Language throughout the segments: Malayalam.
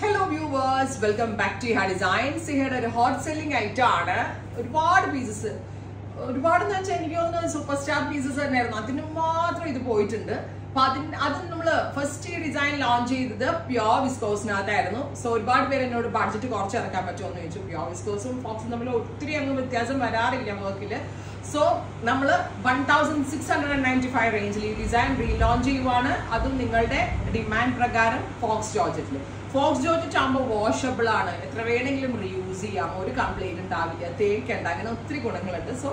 Hello viewers, welcome back to Iha Designs. Here are hot selling item. ഒരുപാട് പീസസ് ഒരുപാടെന്ന് വെച്ചാൽ എനിക്ക് തോന്നുന്നു സൂപ്പർ സ്റ്റാർ പീസസ് തന്നെയായിരുന്നു. അതിന് മാത്രം ഇത് പോയിട്ടുണ്ട്. അപ്പൊ അത് നമ്മൾ ഫസ്റ്റ് ഡിസൈൻ ലോഞ്ച് ചെയ്തത് പ്യോർ വിസ്കോസിനകത്തായിരുന്നു. സോ ഒരുപാട് പേര് എന്നോട് ബഡ്ജറ്റ് കുറച്ച് ഇറക്കാൻ പറ്റുമോ എന്ന് ചോദിച്ചു. പ്യോർ വിസ്കോസും ഫോക്സും തമ്മിൽ ഒത്തിരി അങ്ങ് വ്യത്യാസം വരാറില്ല വർക്കില്. സോ നമ്മൾ 1695 റേഞ്ചിൽ ഈ ഡിസൈൻ റീലോഞ്ച് ചെയ്യുവാണ്. അതും നിങ്ങളുടെ ഡിമാൻഡ് പ്രകാരം ഫോക്സ് ജോർജറ്റിൽ. ഫോക്സ് ജോർജറ്റ് ആകുമ്പോൾ വാഷബിൾ ആണ്, എത്ര വേണമെങ്കിലും റീയൂസ് ചെയ്യാം, ഒരു കംപ്ലൈന്റ് ഉണ്ടാവില്ല, തേക്കണ്ട, അങ്ങനെ ഒത്തിരി ഗുണങ്ങളുണ്ട്. സോ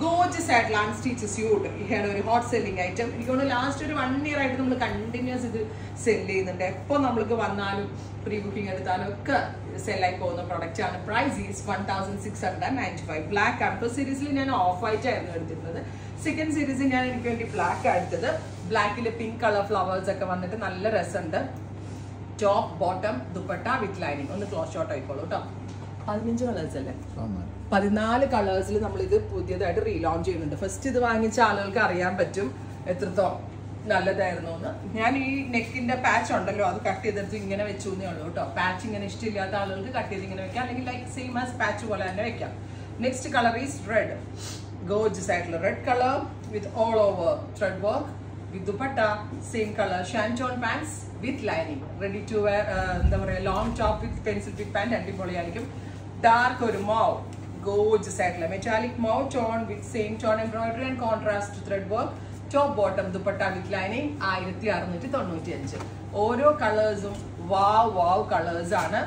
ഗോർജിയസ് ആയിട്ടുള്ള അൺസ്റ്റിച്ച് സ്യൂട്ട് ഇതാണ് ഒരു ഹോട്ട് സെല്ലിംഗ് ഐറ്റം. എനിക്ക് തോന്നുന്നു ലാസ്റ്റ് ഒരു 1 year ആയിട്ട് നമ്മൾ കണ്ടിന്യൂസ് ഇത് സെല് ചെയ്യുന്നുണ്ട്. എപ്പോൾ നമ്മൾക്ക് വന്നാലും പ്രീ ബുക്കിംഗ് എടുത്താലും ഒക്കെ സെല്ലായി പോകുന്ന പ്രൊഡക്റ്റ് ആണ്. Price is 1695. ബ്ലാക്ക് ആണ്. ഇപ്പോൾ സീരീസിൽ ഞാൻ ഓഫ് വൈറ്റ് ആയിരുന്നു എടുത്തിരുന്നത്. സെക്കൻഡ് സീരീസിൽ ഞാൻ എനിക്ക് വേണ്ടി ബ്ലാക്ക് എടുത്തത്. ബ്ലാക്കിൽ പിങ്ക് കളർ ഫ്ലവേഴ്സ് ഒക്കെ വന്നിട്ട് നല്ല രസമുണ്ട്. Top bottom dupatta with lining. ഒന്ന് ക്ലോസ് ഷോട്ട് ആയിക്കോളൂ കേട്ടോ. 15 കളേഴ്സ് അല്ലേ? 14 കളേഴ്സിൽ നമ്മൾ ഇത് പുതിയതായിട്ട് റീലോഞ്ച് ചെയ്യുന്നുണ്ട്. ഫസ്റ്റ് ഇത് വാങ്ങിച്ച ആളുകൾക്ക് അറിയാൻ പറ്റും എത്രത്തോളം നല്ലതായിരുന്നു എന്ന്. ഞാൻ ഈ നെക്കിന്റെ പാച്ച് ഉണ്ടല്ലോ അത് കട്ട് ചെയ്തെടുത്ത് ഇങ്ങനെ വെച്ചു എന്നേ ഉള്ളൂ കേട്ടോ. പാച്ച് ഇങ്ങനെ ഇഷ്ടമില്ലാത്ത ആളുകൾക്ക് കട്ട് ചെയ്ത് ഇങ്ങനെ വെക്കാം, അല്ലെങ്കിൽ ലൈക്ക് സെയിം ആസ് പാച്ച് പോലെ തന്നെ വെക്കാം. Next colour is red. Gorgeous ആയിട്ടുള്ള red colour with all over thread work with dupatta, same color shanton pants with lining, ready to wear. എന്താ പറയാ, long top with pencil fit pant അടിപൊളിയായിരിക്കും. ഡാർക്ക് ഒരു മൗവ്, ഗോർജിയസ് ആയിട്ടുള്ള metallic mauve tone with same tone embroidery and contrast thread work. Top bottom dupatta with lining 1695. ഓരോ കളേഴ്സും വാവ് കളേഴ്സ് ആണ്.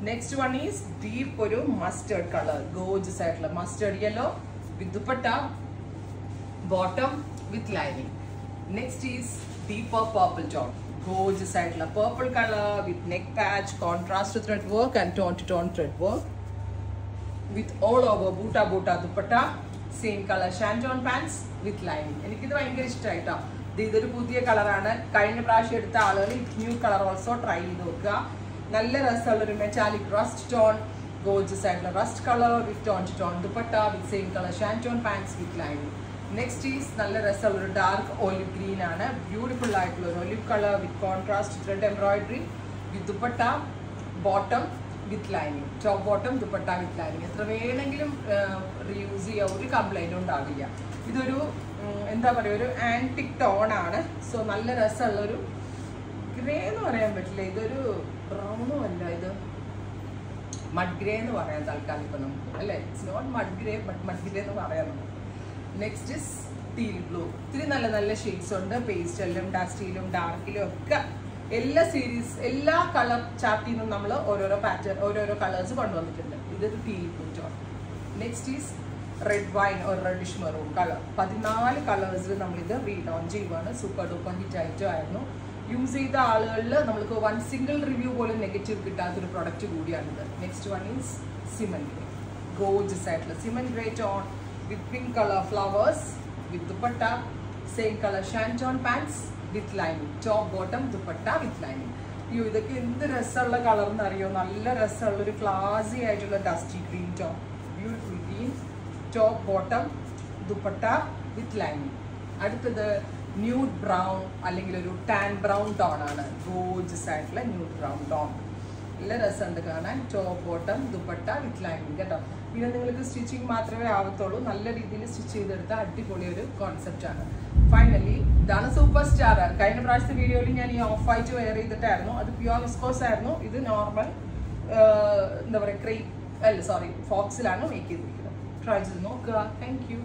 നെക്സ്റ്റ് വൺ ഈസ് ഡീപ്പ് ഒരു മസ്റ്റേർഡ് കളർ, ഗോർജിയസ് ആയിട്ടുള്ള mustard yellow with dupatta, bottom with lining. Next is deeper purple tone, gorgeous ആയിട്ടുള്ള purple color with neck patch, contrast thread work and tone to tone thread work with all over boota dupatta, same color shanton pants with lining. എനിക്കിത് ഭയങ്കര ഇഷ്ടമായിട്ടോ. ഇതൊരു പുതിയ കളറാണ്. കഴിഞ്ഞ പ്രാവശ്യം എടുത്ത ആളുകൾ ന്യൂ കളർ ഓൾസോ ട്രൈ ചെയ്ത് നോക്കുക. നല്ല രസമുള്ളൊരു മെറ്റാലിക് റസ്റ്റ് ടോൺ, ഗോർജിയസ് ആയിട്ടുള്ള rust colour with tone to tone dupatta with same colour shantoon pants with lining. Next is നല്ല രസമുള്ളൊരു ഡാർക്ക് ഒലിവ് ഗ്രീൻ ആണ്. ബ്യൂട്ടിഫുൾ ആയിട്ടുള്ള ഒരു olive colour with contrast thread embroidery with dupatta, bottom with lining. Top bottom dupatta with lining. എത്ര വേണമെങ്കിലും റീയൂസ് ചെയ്യാം, ഒരു കംപ്ലൈൻറ്റും ഉണ്ടാവില്ല. ഇതൊരു എന്താ പറയുക, ഒരു ആൻറ്റിക് ടോൺ ആണ്. സോ നല്ല രസമുള്ളൊരു ഗ്രേ എന്ന് പറയാൻ പറ്റില്ല, ഇതൊരു ബ്രൗണും അല്ല, ഇത് മഡ് ഗ്രേ എന്ന് പറയാം തൽക്കാലം ഇപ്പം നമുക്ക്, അല്ലേ? It's not mud grey but mud grey എന്ന് പറയാം നമുക്ക്. Next is teal blue. ഇത്തിരി നല്ല ഷെയ്ഡ്സ് ഉണ്ട്. പേസ്റ്റലും ഡസ്റ്റിലും ഡാർക്കിലും ഒക്കെ എല്ലാ കളർ ചാർട്ടിൽ നിന്നും നമ്മൾ ഓരോരോ പാറ്റേൺ ഓരോരോ കളേഴ്സ് കൊണ്ടുവന്നിട്ടുണ്ട്. ഇതൊരു teal blue tone. Next is red wine ഒരു റെഡിഷ് മെറൂൺ കളർ. 14 കളേഴ്സിൽ നമ്മളിത് റീലോഞ്ച് ചെയ്യുവാണ്. സൂപ്പർ ഡൂപ്പർ ഹിറ്റ് ഐറ്റം ആയിരുന്നു. യൂസ് ചെയ്ത ആളുകളിൽ നമ്മൾക്ക് 1 single റിവ്യൂ പോലും നെഗറ്റീവ് കിട്ടാത്തൊരു പ്രൊഡക്റ്റ് കൂടിയാണിത്. Next one is cement grey. Gorgeous ആയിട്ടുള്ള cement grey tone with pink color flowers with dupatta, same color shanton pants with lining, top bottom dupatta with lining. ഇതൊക്കെ എന്ത് രസമുള്ള കളർ എന്നറിയോ? നല്ല രസമുള്ള ഒരു ക്ലാസി ആയിട്ടുള്ള dusty green top, beautiful green, top bottom dupatta with lining. അടുത്തത് ന്യൂഡ് ബ്രൗൺ അല്ലെങ്കിൽ ഒരു ടാൻ ബ്രൗൺ ടോൺ ആണ്. ഗോർജിയസ് ആയിട്ടുള്ള ന്യൂഡ് ബ്രൗൺ ടോൺ. നല്ല രസമുണ്ട് കാണാൻ. Top bottom dupatta with lining കേട്ടോ. പിന്നെ നിങ്ങൾക്ക് സ്റ്റിച്ചിങ് മാത്രമേ ആവത്തുള്ളൂ. നല്ല രീതിയിൽ സ്റ്റിച്ച് ചെയ്തെടുത്ത അടിപൊളി ഒരു കോൺസെപ്റ്റ് ആണ്. ഫൈനലി ഇതാണ് സൂപ്പർ സ്റ്റാർ. കഴിഞ്ഞ പ്രാവശ്യത്തെ വീഡിയോയിൽ ഞാൻ ഈ ഓഫ് വൈറ്റ് വെയർ ചെയ്തിട്ടായിരുന്നു. അത് പ്യുവർ വിസ്കോസ് ആയിരുന്നു. ഇത് നോർമൽ എന്താ പറയുക, ഫോക്സിലാണ് മേക്ക് ചെയ്തിരിക്കുന്നത്. ട്രൈ ചെയ്ത് നോക്കുക. Thank you.